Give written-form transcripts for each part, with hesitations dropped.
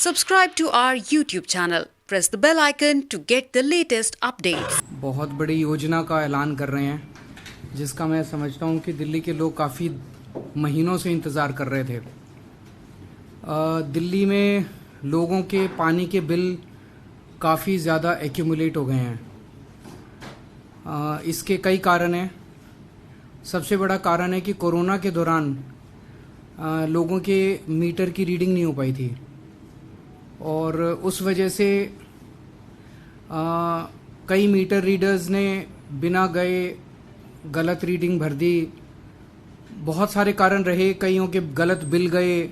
Subscribe to our YouTube channel. Press the bell icon to get the latest updates. बहुत बड़ी योजना का ऐलान कर रहे हैं, जिसका मैं समझता हूं कि दिल्ली के लोग काफ़ी महीनों से इंतज़ार कर रहे थे। दिल्ली में लोगों के पानी के बिल काफ़ी ज़्यादा एक्यूमुलेट हो गए हैं। इसके कई कारण हैं। सबसे बड़ा कारण है कि कोरोना के दौरान लोगों के मीटर की रीडिंग नहीं हो पाई थी और उस वजह से कई मीटर रीडर्स ने बिना गए गलत रीडिंग भर दी। बहुत सारे कारण रहे, कईयों के गलत बिल गए।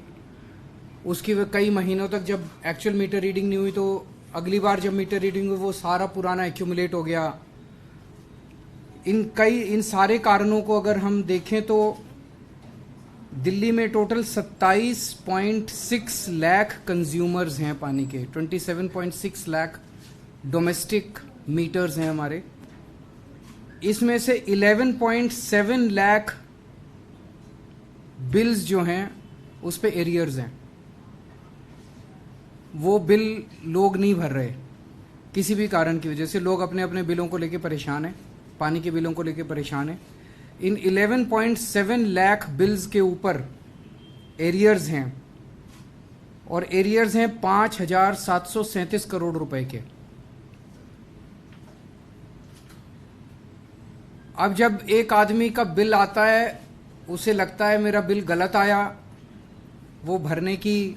उसकी कई महीनों तक जब एक्चुअल मीटर रीडिंग नहीं हुई तो अगली बार जब मीटर रीडिंग हुई वो सारा पुराना एक्यूमुलेट हो गया। इन सारे कारणों को अगर हम देखें तो दिल्ली में टोटल 27.6 लाख कंज्यूमर्स हैं पानी के। 27.6 लाख डोमेस्टिक मीटर्स हैं हमारे। इसमें से 11.7 लाख बिल्स जो हैं उस पे एरियर्स हैं। वो बिल लोग नहीं भर रहे किसी भी कारण की वजह से। लोग अपने अपने बिलों को लेके परेशान हैं, पानी के बिलों को लेके परेशान हैं। इन 11.7 लाख बिल्स के ऊपर एरियर्स हैं और एरियर्स हैं 5,737 करोड़ रुपए के। अब जब एक आदमी का बिल आता है, उसे लगता है मेरा बिल गलत आया, वो भरने की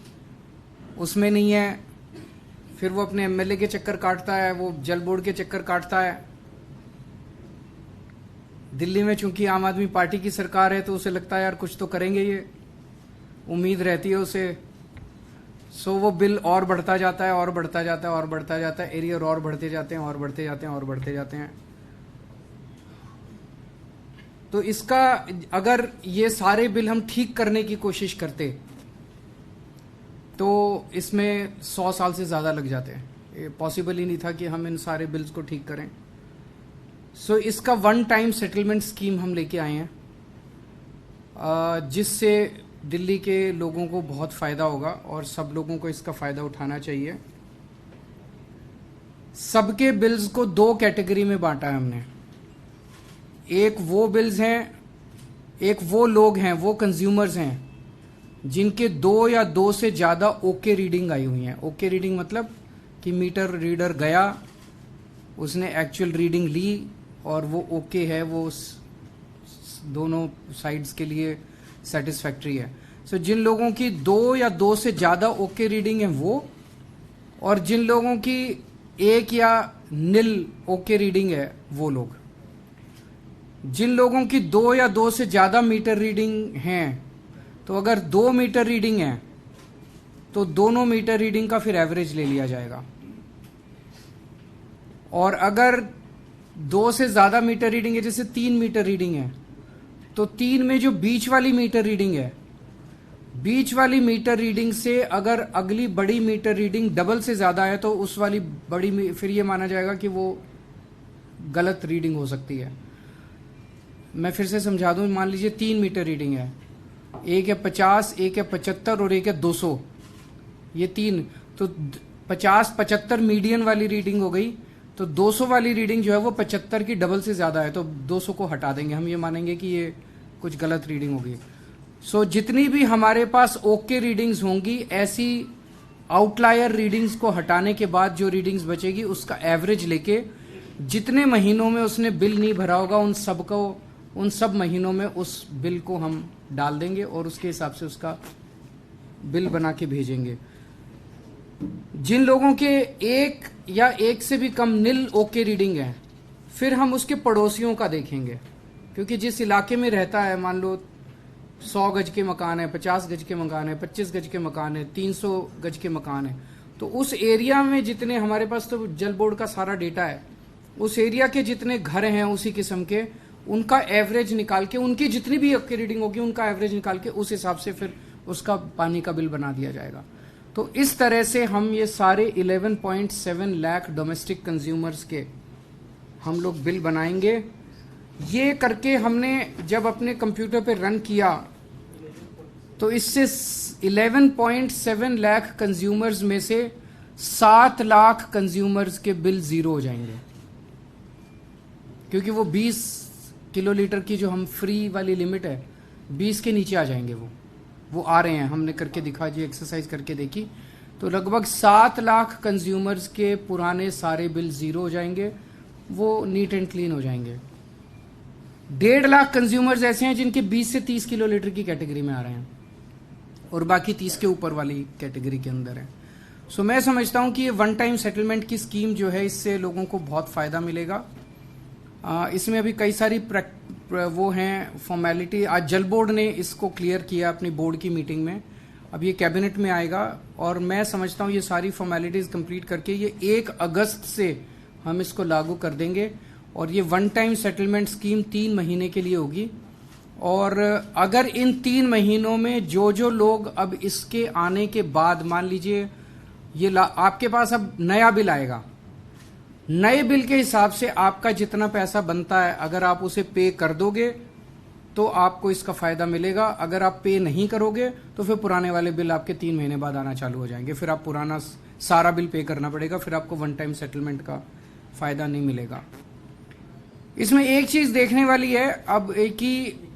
उसमें नहीं है, फिर वो अपने एमएलए के चक्कर काटता है, वो जल बोर्ड के चक्कर काटता है। दिल्ली में चूंकि आम आदमी पार्टी की सरकार है तो उसे लगता है यार कुछ तो करेंगे, ये उम्मीद रहती है उसे। सो वो बिल और बढ़ता जाता है और बढ़ता जाता है और बढ़ता जाता है, एरियर और बढ़ते जाते हैं और बढ़ते जाते हैं और बढ़ते जाते हैं। तो इसका अगर ये सारे बिल हम ठीक करने की कोशिश करते तो इसमें 100 साल से ज़्यादा लग जाते हैं। ये पॉसिबल ही नहीं था कि हम इन सारे बिल्स को ठीक करें। सो इसका वन टाइम सेटलमेंट स्कीम हम लेके आए हैं, जिससे दिल्ली के लोगों को बहुत फ़ायदा होगा और सब लोगों को इसका फ़ायदा उठाना चाहिए। सबके बिल्स को 2 कैटेगरी में बांटा है हमने। एक वो बिल्स हैं, एक वो लोग हैं, वो कंज्यूमर्स हैं जिनके 2 या 2 से ज़्यादा ओके रीडिंग आई हुई हैं। ओके रीडिंग मतलब कि मीटर रीडर गया, उसने एक्चुअल रीडिंग ली और वो ओके है, वो दोनों साइड्स के लिए सेटिस्फैक्ट्री है। सो जिन लोगों की 2 या 2 से ज़्यादा ओके रीडिंग है वो, और जिन लोगों की 1 या नील ओके रीडिंग है वो लोग। जिन लोगों की 2 या 2 से ज़्यादा मीटर रीडिंग हैं, तो अगर 2 मीटर रीडिंग है तो दोनों मीटर रीडिंग का फिर एवरेज ले लिया जाएगा। और अगर 2 से ज़्यादा मीटर रीडिंग है, जैसे 3 मीटर रीडिंग है, तो 3 में जो बीच वाली मीटर रीडिंग है, बीच वाली मीटर रीडिंग से अगर अगली बड़ी मीटर रीडिंग डबल से ज़्यादा है तो उस वाली बड़ी फिर ये माना जाएगा कि वो गलत रीडिंग हो सकती है। मैं फिर से समझा दूं, मान लीजिए 3 मीटर रीडिंग है, एक है 50, एक है 75 और एक है 200। ये 3, तो 50-75 मीडियन वाली रीडिंग हो गई। तो 200 वाली रीडिंग जो है वो 75 की डबल से ज़्यादा है, तो 200 को हटा देंगे। हम ये मानेंगे कि ये कुछ गलत रीडिंग होगी। सो जितनी भी हमारे पास ओके रीडिंग्स होंगी, ऐसी आउटलायर रीडिंग्स को हटाने के बाद जो रीडिंग्स बचेगी उसका एवरेज लेके जितने महीनों में उसने बिल नहीं भरा होगा उन सब महीनों में उस बिल को हम डाल देंगे और उसके हिसाब से उसका बिल बना के भेजेंगे। जिन लोगों के 1 या 1 से भी कम नील ओके रीडिंग है, फिर हम उसके पड़ोसियों का देखेंगे, क्योंकि जिस इलाके में रहता है, मान लो 100 गज के मकान है, 50 गज के मकान है, 25 गज के मकान है, 300 गज के मकान है, तो उस एरिया में जितने, हमारे पास तो जल बोर्ड का सारा डेटा है, उस एरिया के जितने घर हैं उसी किस्म के, उनका एवरेज निकाल के, उनकी जितनी भी ओके रीडिंग होगी उनका एवरेज निकाल के उस हिसाब से फिर उसका पानी का बिल बना दिया जाएगा। तो इस तरह से हम ये सारे 11.7 लाख डोमेस्टिक कंज्यूमर्स के हम लोग बिल बनाएंगे। ये करके हमने जब अपने कंप्यूटर पे रन किया तो इससे 11.7 लाख कंज्यूमर्स में से 7 लाख कंज्यूमर्स के बिल जीरो हो जाएंगे, क्योंकि वो 20 किलोलीटर की जो हम फ्री वाली लिमिट है 20 के नीचे आ जाएंगे। वो आ रहे हैं, हमने करके दिखा जी, एक्सरसाइज करके देखी। तो लगभग 7 लाख कंज्यूमर्स के पुराने सारे बिल जीरो हो जाएंगे, वो नीट एंड क्लीन हो जाएंगे। 1.5 लाख कंज्यूमर्स ऐसे हैं जिनके 20 से 30 किलोलीटर की कैटेगरी में आ रहे हैं और बाकी 30 के ऊपर वाली कैटेगरी के अंदर है। सो मैं समझता हूं कि ये वन टाइम सेटलमेंट की स्कीम जो है, इससे लोगों को बहुत फायदा मिलेगा। इसमें अभी कई सारी वो हैं फॉर्मेलिटी। आज जल बोर्ड ने इसको क्लियर किया अपनी बोर्ड की मीटिंग में, अब ये कैबिनेट में आएगा और मैं समझता हूँ ये सारी फॉर्मेलिटीज कंप्लीट करके ये 1 अगस्त से हम इसको लागू कर देंगे और ये वन टाइम सेटलमेंट स्कीम 3 महीने के लिए होगी। और अगर इन 3 महीनों में जो लोग अब इसके आने के बाद, मान लीजिए ये आपके पास अब नया बिल आएगा, नए बिल के हिसाब से आपका जितना पैसा बनता है अगर आप उसे पे कर दोगे तो आपको इसका फायदा मिलेगा। अगर आप पे नहीं करोगे तो फिर पुराने वाले बिल आपके 3 महीने बाद आना चालू हो जाएंगे, फिर आप पुराना सारा बिल पे करना पड़ेगा, फिर आपको वन टाइम सेटलमेंट का फायदा नहीं मिलेगा। इसमें एक चीज देखने वाली है अब कि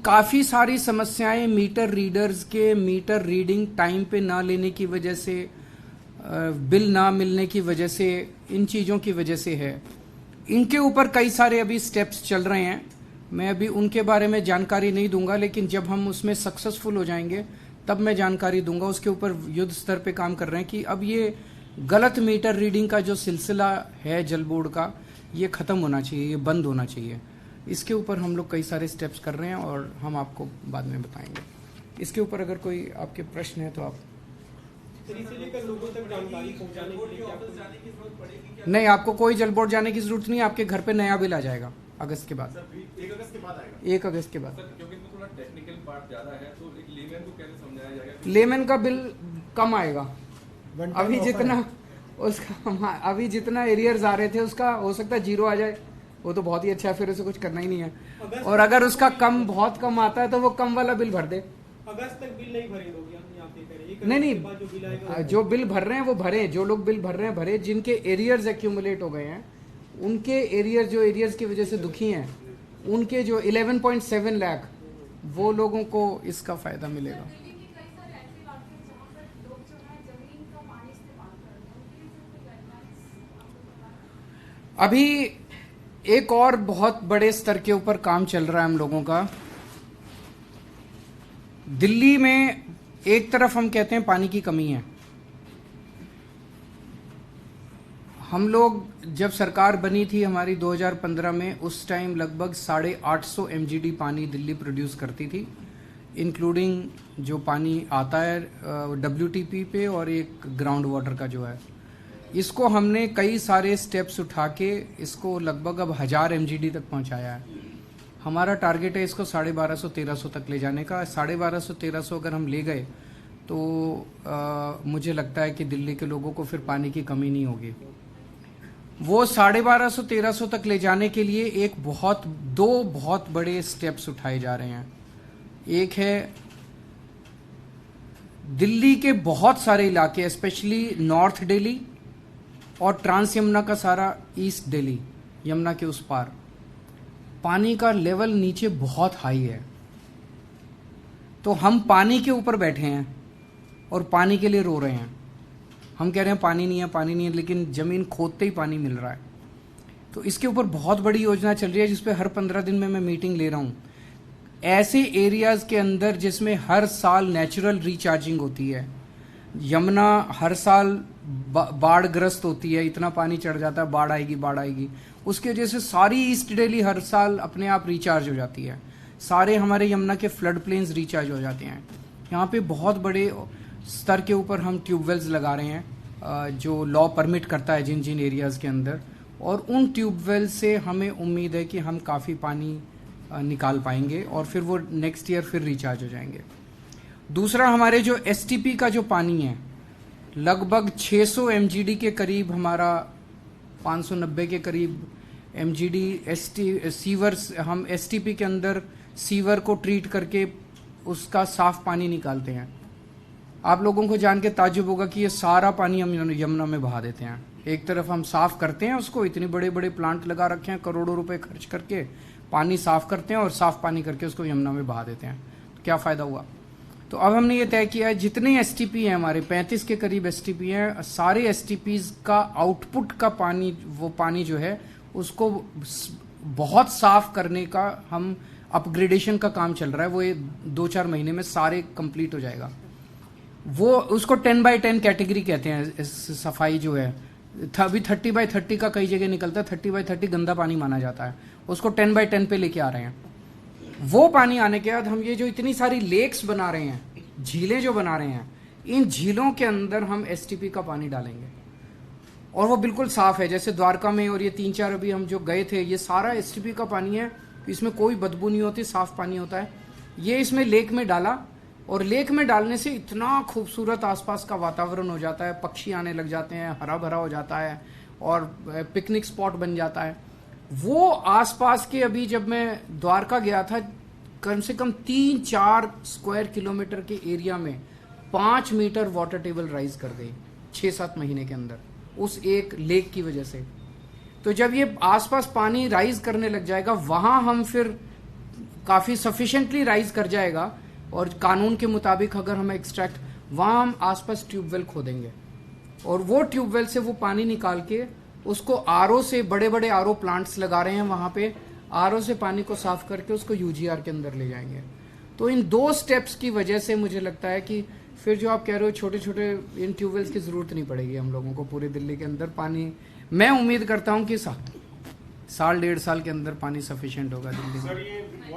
काफी सारी समस्याएं मीटर रीडर्स के मीटर रीडिंग टाइम पे ना लेने की वजह से, बिल ना मिलने की वजह से, इन चीजों की वजह से है। इनके ऊपर कई सारे अभी स्टेप्स चल रहे हैं, मैं अभी उनके बारे में जानकारी नहीं दूंगा, लेकिन जब हम उसमें सक्सेसफुल हो जाएंगे तब मैं जानकारी दूंगा। उसके ऊपर युद्ध स्तर पे काम कर रहे हैं कि अब ये गलत मीटर रीडिंग का जो सिलसिला है जल बोर्ड का, ये खत्म होना चाहिए, ये बंद होना चाहिए। इसके ऊपर हम लोग कई सारे स्टेप्स कर रहे हैं और हम आपको बाद में बताएंगे। इसके ऊपर अगर कोई आपके प्रश्न है तो आप लोगों तक जानकारी पहुंचाने के लिए की जरूरत पड़ेगी? नहीं, आपको कोई जल बोर्ड जाने की जरूरत नहीं, आपके घर पे नया बिल आ जाएगा अगस्त के बाद। 1 अगस्त के बाद आएगा? 1 अगस्त के बाद। क्योंकि इसमें थोड़ा टेक्निकल पार्ट ज्यादा है, तो एक लेमैन को कैसे समझाया जाएगा? लेमैन का बिल कम आएगा। अभी जितना एरियर्स आ रहे थे उसका हो सकता है 0 आ जाए, वो तो बहुत ही अच्छा है, फिर उसे कुछ करना ही नहीं है। और अगर उसका कम, बहुत कम आता है तो वो कम वाला बिल भर दे। अगस्त तक बिल नहीं भरे लोग? नहीं, जो बिल भर रहे हैं वो भरे, जो लोग बिल भर रहे हैं भरे, जिनके एरियर्स एक्यूमुलेट हो गए हैं उनके एरियर्स, जो एरियर्स की वजह से दुखी हैं, उनके जो 11.7 लाख, वो लोगों को इसका फायदा मिलेगा। अभी एक और बहुत बड़े स्तर के ऊपर काम चल रहा है हम लोगों का। दिल्ली में एक तरफ हम कहते हैं पानी की कमी है। हम लोग जब सरकार बनी थी हमारी 2015 में, उस टाइम लगभग 850 MGD पानी दिल्ली प्रोड्यूस करती थी, इंक्लूडिंग जो पानी आता है WTP पे और एक ग्राउंड वाटर का जो है। इसको हमने कई सारे स्टेप्स उठा के इसको लगभग अब 1000 MGD तक पहुंचाया है। हमारा टारगेट है इसको 1250-1300 तक ले जाने का। 1250-1300 अगर हम ले गए तो मुझे लगता है कि दिल्ली के लोगों को फिर पानी की कमी नहीं होगी। वो 1250-1300 तक ले जाने के लिए दो बहुत बड़े स्टेप्स उठाए जा रहे हैं। एक है दिल्ली के बहुत सारे इलाके, स्पेशली नॉर्थ दिल्ली और ट्रांस यमुना का सारा ईस्ट दिल्ली, यमुना के उस पार, पानी का लेवल नीचे बहुत हाई है। तो हम पानी के ऊपर बैठे हैं और पानी के लिए रो रहे हैं। हम कह रहे हैं पानी नहीं है, पानी नहीं है, लेकिन जमीन खोदते ही पानी मिल रहा है। तो इसके ऊपर बहुत बड़ी योजना चल रही है जिसपे हर 15 दिन में मैं मीटिंग ले रहा हूं। ऐसे एरियाज के अंदर जिसमें हर साल नेचुरल रिचार्जिंग होती है, यमुना हर साल बाढ़ ग्रस्त होती है, इतना पानी चढ़ जाता है, बाढ़ आएगी, उसकी वजह से सारी ईस्ट दिल्ली हर साल अपने आप रिचार्ज हो जाती है। सारे हमारे यमुना के फ्लड प्लेन्स रिचार्ज हो जाते हैं। यहाँ पे बहुत बड़े स्तर के ऊपर हम ट्यूबवेल्स लगा रहे हैं जो लॉ परमिट करता है जिन जिन एरियाज के अंदर, और उन ट्यूबवेल से हमें उम्मीद है कि हम काफ़ी पानी निकाल पाएंगे और फिर वो नेक्स्ट ईयर फिर रिचार्ज हो जाएंगे। दूसरा, हमारे जो STP का जो पानी है लगभग 600 MGD के करीब, हमारा 590 के करीब MGD सीवर, हम STP के अंदर सीवर को ट्रीट करके उसका साफ पानी निकालते हैं। आप लोगों को जान के ताज्जुब होगा कि ये सारा पानी हम यमुना में बहा देते हैं। एक तरफ हम साफ करते हैं उसको, इतने बड़े बड़े प्लांट लगा रखे हैं, करोड़ों रुपए खर्च करके पानी साफ करते हैं और साफ पानी करके उसको यमुना में बहा देते हैं। तो क्या फायदा हुआ? तो अब हमने ये तय किया है जितने एसटीपी हैं हमारे 35 के करीब एसटीपी हैं, सारे एसटीपीज का आउटपुट का पानी, वो पानी जो है उसको बहुत साफ करने का हम अपग्रेडेशन का काम चल रहा है। वो ये 2-4 महीने में सारे कंप्लीट हो जाएगा। वो उसको 10x10 कैटेगरी कहते हैं। इस सफाई जो है अभी 30x30 का कई जगह निकलता है, 30x30 गंदा पानी माना जाता है, उसको 10x10 पे लेके आ रहे हैं। वो पानी आने के बाद हम ये जो इतनी सारी लेक्स बना रहे हैं, झीलें जो बना रहे हैं, इन झीलों के अंदर हम एसटीपी का पानी डालेंगे और वो बिल्कुल साफ है। जैसे द्वारका में और ये 3-4 अभी हम जो गए थे, ये सारा एसटीपी का पानी है, इसमें कोई बदबू नहीं होती, साफ पानी होता है। ये इसमें लेक में डाला और लेक में डालने से इतना खूबसूरत आसपास का वातावरण हो जाता है, पक्षी आने लग जाते हैं, हरा भरा हो जाता है और पिकनिक स्पॉट बन जाता है। वो आसपास के, अभी जब मैं द्वारका गया था, कम से कम 3-4 स्क्वायर किलोमीटर के एरिया में 5 मीटर वाटर टेबल राइज कर गई 6-7 महीने के अंदर उस एक लेक की वजह से। तो जब ये आसपास पानी राइज करने लग जाएगा, वहां हम फिर काफी सफिशिएंटली राइज कर जाएगा और कानून के मुताबिक अगर हम एक्सट्रैक्ट, वहां हम आसपास ट्यूबवेल खोदेंगे और वो ट्यूबवेल से वो पानी निकाल के उसको आरओ से, बड़े बड़े आरओ प्लांट्स लगा रहे हैं वहां पे, आरओ से पानी को साफ करके उसको यूजीआर के अंदर ले जाएंगे। तो इन 2 स्टेप्स की वजह से मुझे लगता है कि फिर जो आप कह रहे हो छोटे छोटे इन ट्यूबवेल्स की जरूरत नहीं पड़ेगी हम लोगों को पूरे दिल्ली के अंदर पानी। मैं उम्मीद करता हूं कि 1.5 साल के अंदर पानी सफिशिएंट होगा दिल्ली में।